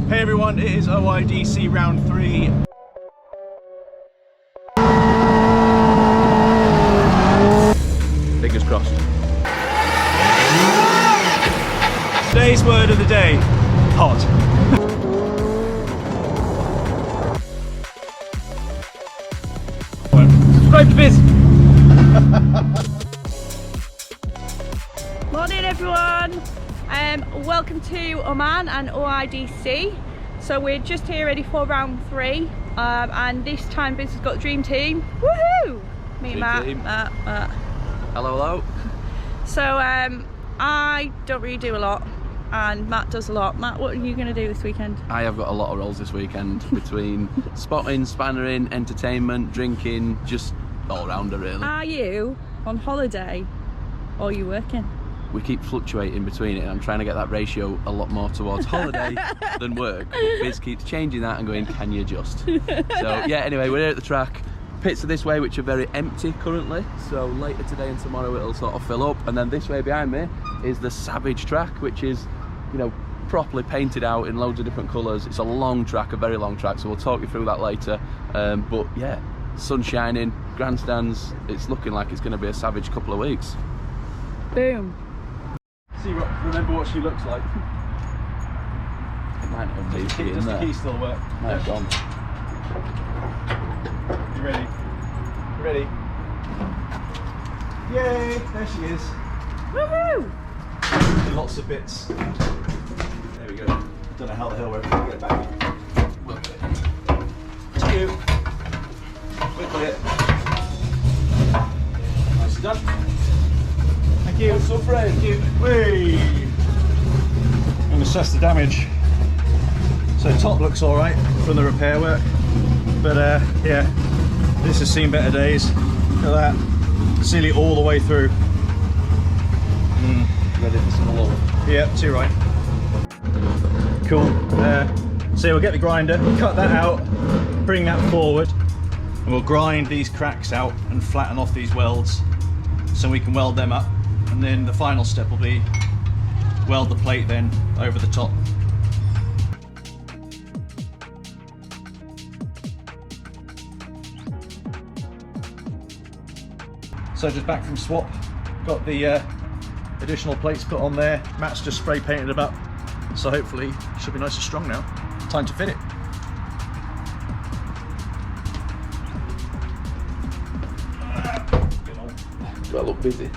Hey everyone, it is OIDC round 3. Fingers crossed. Today's word of the day, hot. Subscribe to Biz. Morning everyone, welcome to Oman and OIDC. So we're just here ready for round 3, and this time Biz has got the dream team. Woohoo! Me and Matt. Hello, hello. So I don't really do a lot and Matt does a lot. Matt, what are you going to do this weekend? I have got a lot of roles this weekend between spotting, spannering, entertainment, drinking, just all-rounder really. Are you on holiday or are you working? We keep fluctuating between it and I'm trying to get that ratio a lot more towards holiday than work. But Biz keeps changing that and going, can you just? So yeah, anyway, we're here at the track. Pits are this way, which are very empty currently. So later today and tomorrow it'll sort of fill up. And then this way behind me is the Savage track, which is, you know, properly painted out in loads of different colours. It's a long track, a very long track. So we'll talk you through that later. But yeah, sun shining, grandstands. It's looking like it's going to be a savage couple of weeks. Boom. Remember what she looks like. It might not have been Does in the there. key still work? Might have gone. You ready? Ready? Yay! There she is. Woohoo! Lots of bits. There we go. Don't know how the hell we're going to get it back. We'll do it. Thank you. We're clear. Nicely done. Thank you. What's up, friend? Thank you. Whee! And assess the damage. So top looks all right from the repair work, but yeah, this has seen better days. Look at that, silly all the way through. Ready for some love. Yeah, too right. Cool. So we'll get the grinder, cut that out, bring that forward, and we'll grind these cracks out and flatten off these welds so we can weld them up. And then the final step will be weld the plate then over the top. So just back from swap, got the additional plates put on there. Matt's just spray painted them up, so hopefully it should be nice and strong now. Time to fit it. Do I look busy?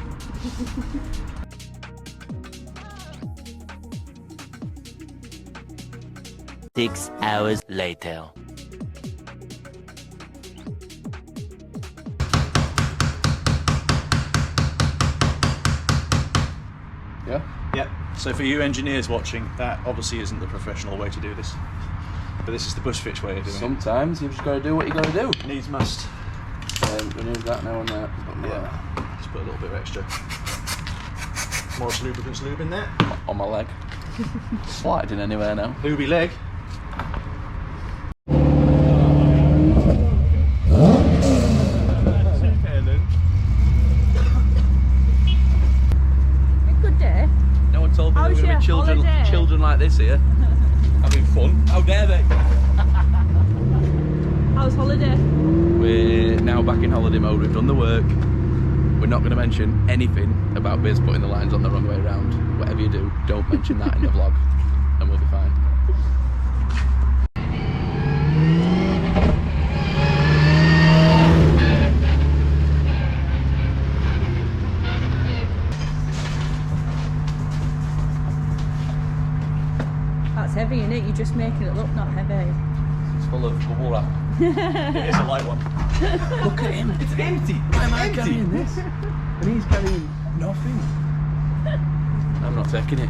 6 hours later. Yeah? Yep. So for you engineers watching, that obviously isn't the professional way to do this, but this is the bushfitch way of doing Sometimes you've just got to do what you got to do. it. Needs must. Remove that now and that. Yeah. Just put a little bit of extra Morris lubricants lube in there. On my leg. Sliding anywhere now. Lubey leg. Good day. No one told me How's there were your going to be holiday? children like this here. Having fun. How dare they? How's holiday? We're now back in holiday mode. We've done the work. We're not going to mention anything about Biz putting the lines on the wrong way around. Whatever you do, don't mention that in the vlog and we'll be fine. That's heavy, innit? You're just making it look not heavy. It's full of bubble wrap. It is a light one. Look at him, it's empty. Why am I carrying this? And he's carrying nothing. I'm not taking it.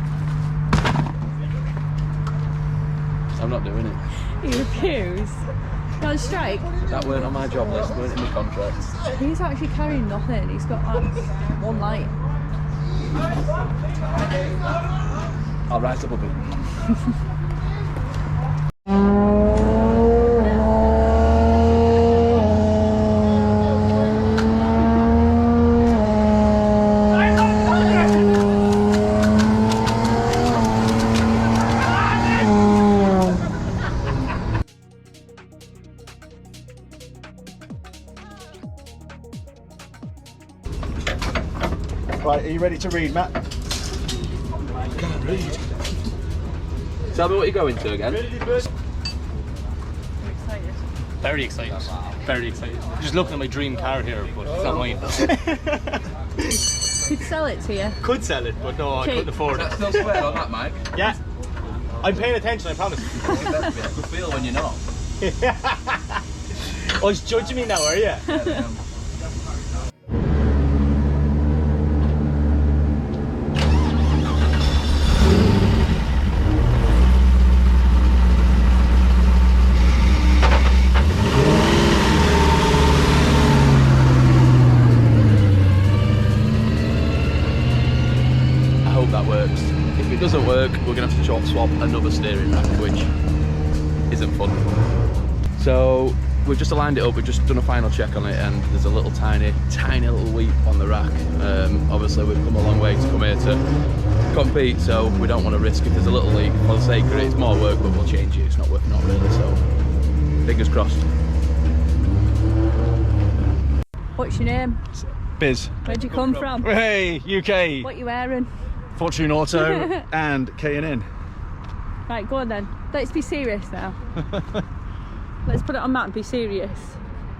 I'm not doing it. You refuse. You're on strike. That weren't on my job list, weren't in the contract. He's actually carrying nothing. He's got like one light. I'll rise up a bit. Right, are you ready to read, Matt? Tell me what you're going to again. Very excited. Very excited. Just looking at my dream car here, but it's not mine. Could sell it to you. Could sell it, but no, I Cheap. couldn't afford it. That's still square on that, Mike. Yeah. I'm paying attention, I promise. That'd be a good feel when you're not. Oh, he's judging me now, are you? I hope that works. If it doesn't work, we're going to have to chop swap another steering rack, which isn't fun. So we've just aligned it up, we've just done a final check on it, and there's a little tiny little weep on the rack. Obviously we've come a long way to come here to compete, so we don't want to risk if there's a little leak. For the sake of it, it's more work, but we'll change it. It's not working out really, so fingers crossed. What's your name? Biz. Where'd you come from? Hey, UK. What you wearing? Fortune Auto and K&N. Right, go on then. Let's be serious now. Let's put it on Matt and be serious.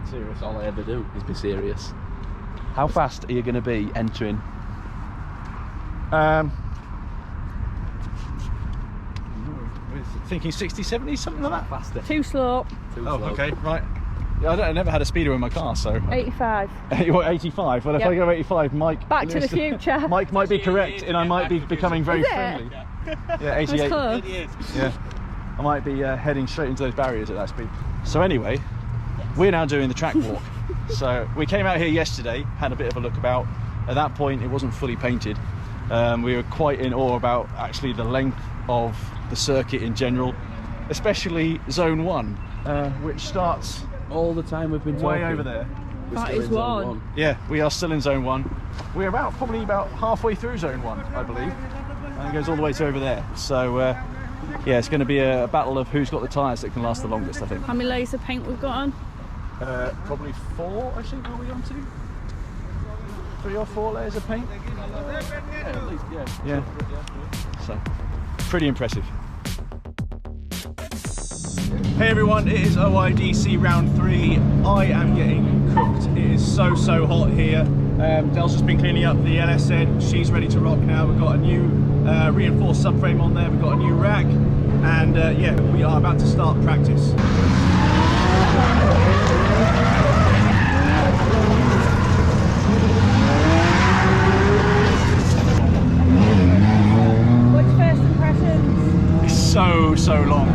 Serious, all I ever do is be serious. How fast are you going to be entering? Thinking 60, 70, something like that. Faster. Too slow. Oh, okay, right. Yeah, I never had a speedo in my car, so. 85. What, 85? Well, if Yep. I go 85, Mike. Back to the future. Mike might be correct, and I might be becoming very Is it? friendly. Yeah, That's 88. close. Yeah, I might be heading straight into those barriers at that speed. So anyway, we're now doing the track walk. So we came out here yesterday, had a bit of a look about. At that point, it wasn't fully painted. We were quite in awe about actually the length of the circuit in general, especially Zone 1, which starts All the time we've been talking. way over there. That is one. Yeah, we are still in Zone 1. We're probably about halfway through Zone 1, I believe. And it goes all the way to over there. So, yeah, it's going to be a battle of who's got the tyres that can last the longest, I think. How many layers of paint we've got on? Probably 4, I think, are we on to? 3 or 4 layers of paint? Yeah, at least, yeah. Yeah. So, pretty impressive. Hey everyone, it is OIDC round 3. I am getting cooked. It is so hot here. Del's just been cleaning up the LSN. She's ready to rock now. We've got a new reinforced subframe on there. We've got a new rack. And yeah, we are about to start practice. What's first impressions? It's so long.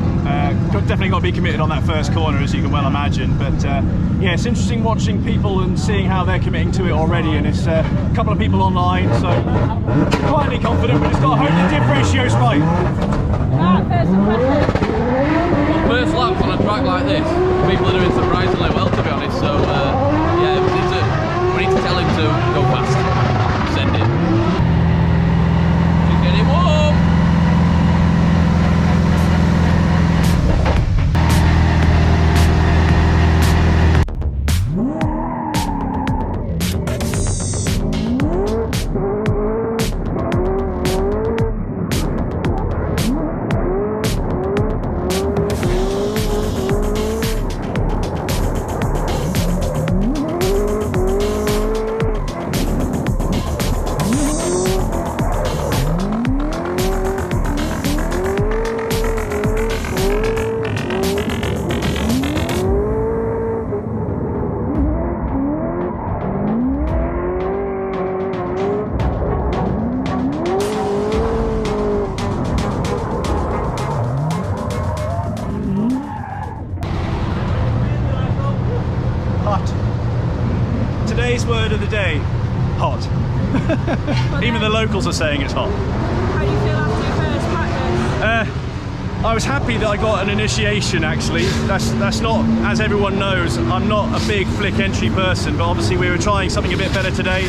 Definitely got to be committed on that first corner, as you can well imagine. But yeah, it's interesting watching people and seeing how they're committing to it already. And it's a couple of people online, so quietly confident. We just got to hope the diff ratio's right. First impressions. Well, first laps on a track like this, people are doing surprisingly well, to be honest. So yeah, we need to tell him to go fast. Send it. She's getting warm. Today's word of the day, hot. Even the locals are saying it's hot. How do you feel after your first practice? I was happy that I got an initiation actually. That's not, as everyone knows, I'm not a big flick entry person, but obviously we were trying something a bit better today.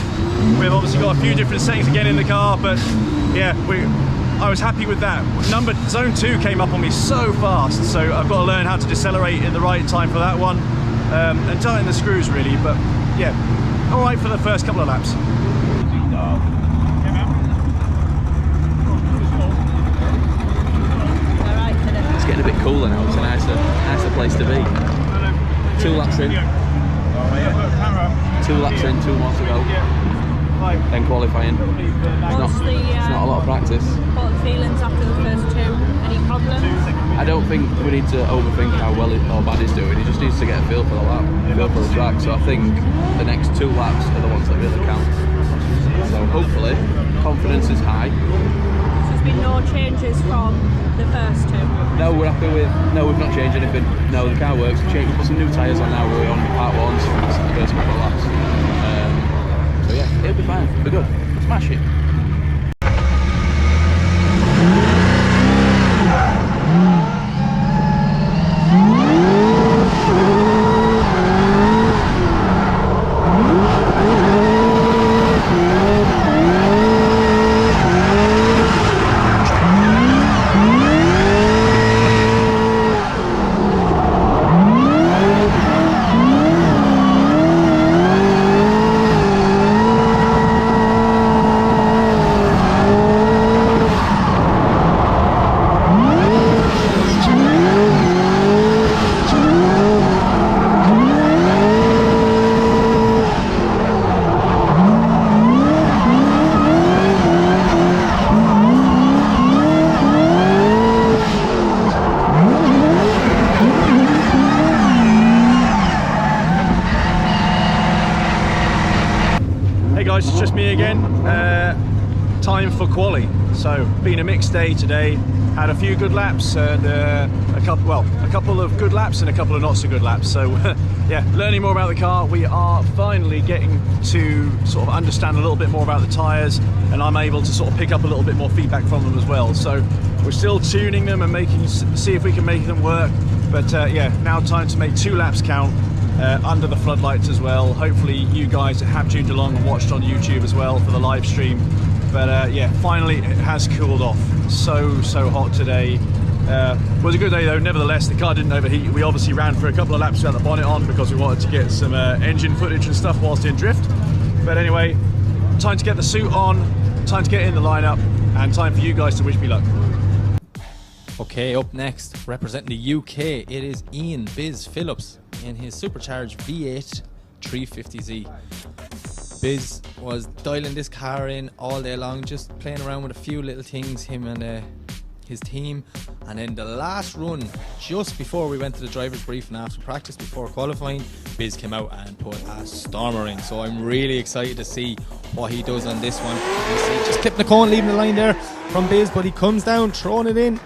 We've obviously got a few different settings again in the car, but yeah, I was happy with that. Zone 2 came up on me so fast, so I've got to learn how to decelerate in the right time for that one, and tighten the screws really, but yeah, all right for the first couple of laps. getting a bit cooler now. It's a nicer place to be. 2 laps in. 2 laps in, 2 more to go. Then qualifying. It's not a lot of practice. What are the feelings after the first 2? Any problems? I don't think we need to overthink how well or bad he's doing. He just needs to get a feel for the lap, feel for the track. So I think the next 2 laps are the ones that really count. So hopefully, confidence is high. So there's been no changes from the first 2? No, we're happy with. No, we've not changed anything. No, the car works. We put some new tyres on now. We're on part 1s for the first couple of laps. So yeah, it'll be fine. We're good. Smash it. Guys, it's just me again. Time for quali. So, been a mixed day today. Had a few good laps and a couple of good laps and a couple of not so good laps. So, yeah, learning more about the car. We are finally getting to sort of understand a little bit more about the tyres, and I'm able to sort of pick up a little bit more feedback from them as well. So, we're still tuning them and see if we can make them work. But yeah, now time to make 2 laps count. Under the floodlights as well. Hopefully you guys have tuned along and watched on YouTube as well for the live stream. But yeah, finally it has cooled off. So hot today. Was a good day though, nevertheless. The car didn't overheat. We obviously ran for a couple of laps without the bonnet on because we wanted to get some engine footage and stuff whilst in drift. But anyway, time to get the suit on, time to get in the lineup, and time for you guys to wish me luck. Okay, up next, representing the UK, it is Ian Biz Phillips in his supercharged V8 350Z. Biz was dialing this car in all day long, just playing around with a few little things, him and his team. And then the last run, just before we went to the driver's briefing after practice, before qualifying, Biz came out and put a stormer in. So I'm really excited to see what he does on this one. You see, just clipping the cone, leaving the line there from Biz, but he comes down, throwing it in.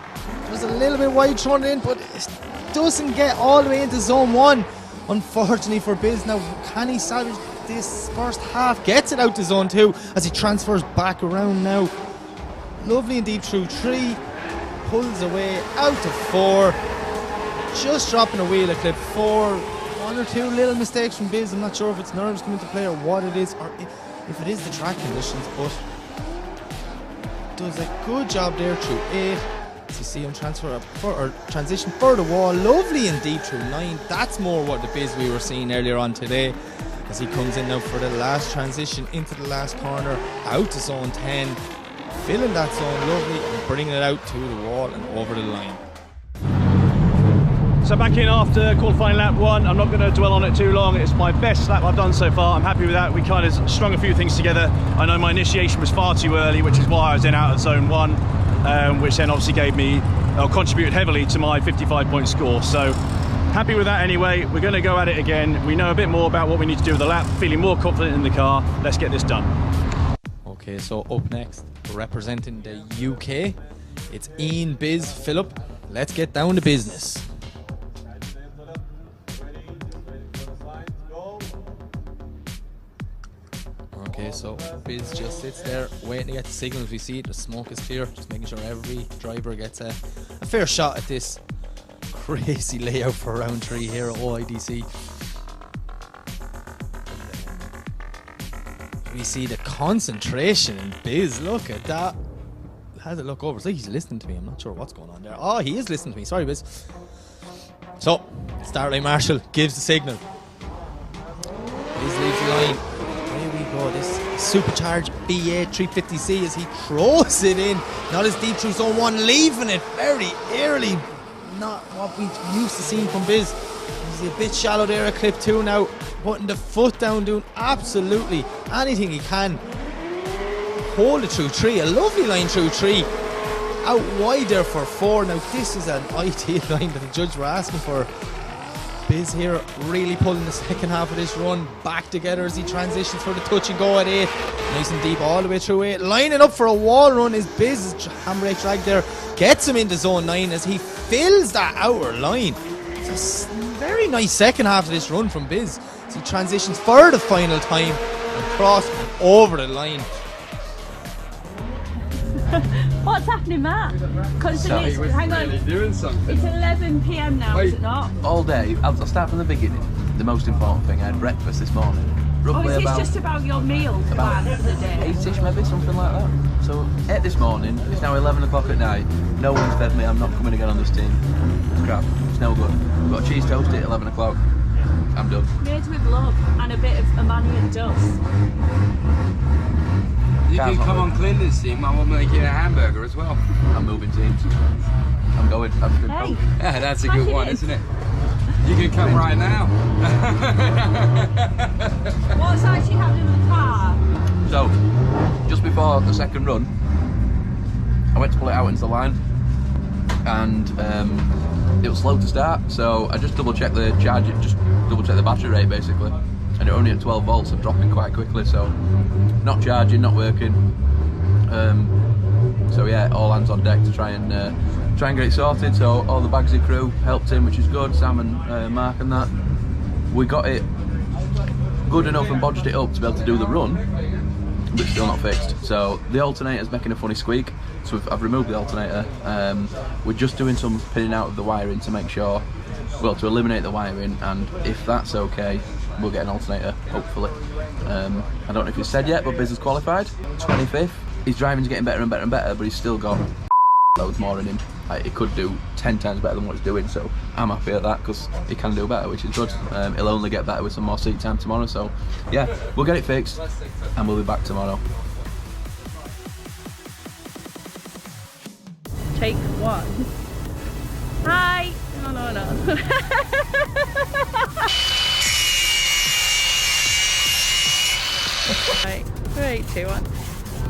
Just a little bit wide throwing it in, but it doesn't get all the way into zone 1. Unfortunately for Biz. Now, can he salvage this first half? Gets it out to zone 2 as he transfers back around now. Lovely and deep through 3. Pulls away out to 4. Just dropping a wheel a clip 4. 1 or 2 little mistakes from Biz. I'm not sure if it's nerves coming into play or what it is, or if it is the track conditions, but does a good job there through 8. As you see him transition for the wall. Lovely and deep through 9. That's more what the Biz we were seeing earlier on today, as he comes in now for the last transition into the last corner, out to zone 10, filling that zone lovely and bringing it out to the wall and over the line. So back in after qualifying lap 1. I'm not going to dwell on it too long. It's my best lap I've done so far. I'm happy with that. We kind of strung a few things together. I know my initiation was far too early, which is why I was in out of zone 1, which then obviously gave me, or contributed heavily to my 55-point score. So happy with that anyway. We're going to go at it again. We know a bit more about what we need to do with the lap, feeling more confident in the car. Let's get this done. Okay, so up next, representing the UK, it's Ian Biz Phillip. Let's get down to business. Okay, so Biz just sits there waiting to get the signals. We see the smoke is clear, just making sure every driver gets a fair shot at this crazy layout for round 3 here at OIDC. We see the concentration in Biz. Look at that. Has it look over? It's like he's listening to me. I'm not sure what's going on there. Oh, he is listening to me. Sorry, Biz. So, Starlight Marshall gives the signal. Biz leaves the line. Here we go. This supercharged V8 350Z as he throws it in. Not as deep through zone 1, leaving it very early. not what we used to see from Biz. He's a bit shallow there at clip 2 now, putting the foot down, doing absolutely anything he can. Hold it through 3, a lovely line through 3. Out wide there for 4. Now this is an ideal line that the judge were asking for. Biz here really pulling the second half of this run back together as he transitions for the touch and go at 8. Nice and deep all the way through 8. Lining up for a wall run is Biz. Handbrake drag there gets him into zone 9 as he fills that outer line. It's a very nice second half of this run from Biz as he transitions for the final time and cross over the line. What's happening, Matt? Because hang on, doing something. it's 11 PM now, is it not? All day, I'll start from the beginning. The most important thing, I had breakfast this morning. Roughly Oh, is this about just about your meal plan for the day? 8ish maybe, something like that. So, 8 this morning, it's now 11 o'clock at night. No one's fed me, I'm not coming again on this team. It's crap, it's no good. Got a cheese toast at 11 o'clock. I'm done. Made with love and a bit of Omanian dust. You can come on clean this team, I will make you a hamburger as well. I'm moving teams. I'm going. I'm just Hey, Yeah, that's a Smash good it one, in. isn't it? You can come right now. what's actually happening with the car? So, just before the second run, I went to pull it out into the line, and it was slow to start. So I just double checked the charge, just double checked the battery rate basically, and it only at 12 volts and dropping quite quickly. So, not charging, not working. So yeah, all hands on deck to try and get it sorted. So all the Bagsy crew helped him, which is good. Sam and Mark and that. We got it good enough and bodged it up to be able to do the run, but still not fixed. So the alternator's making a funny squeak. So I've removed the alternator. We're just doing some pinning out of the wiring to make sure, well, to eliminate the wiring, and if that's okay, we'll get an alternator, hopefully. I don't know if he's said yet, but Biz has qualified. 25th. His driving's getting better and better and better, but he's still got loads more in him. Like, he could do 10 times better than what he's doing, so I'm happy at that because he can do better, which is good. He'll only get better with some more seat time tomorrow, so yeah, we'll get it fixed and we'll be back tomorrow. Take 1. Hi. No. Right, 3, 2, 1.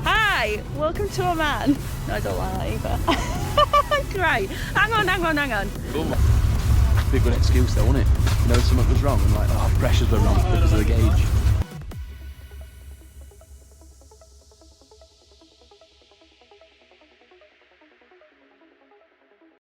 Hi, welcome to Oman. No, I don't like that either. Great. Hang on. Be a good excuse though, wouldn't it? You know, if something was wrong, I'm like, oh, pressures were wrong because of the gauge.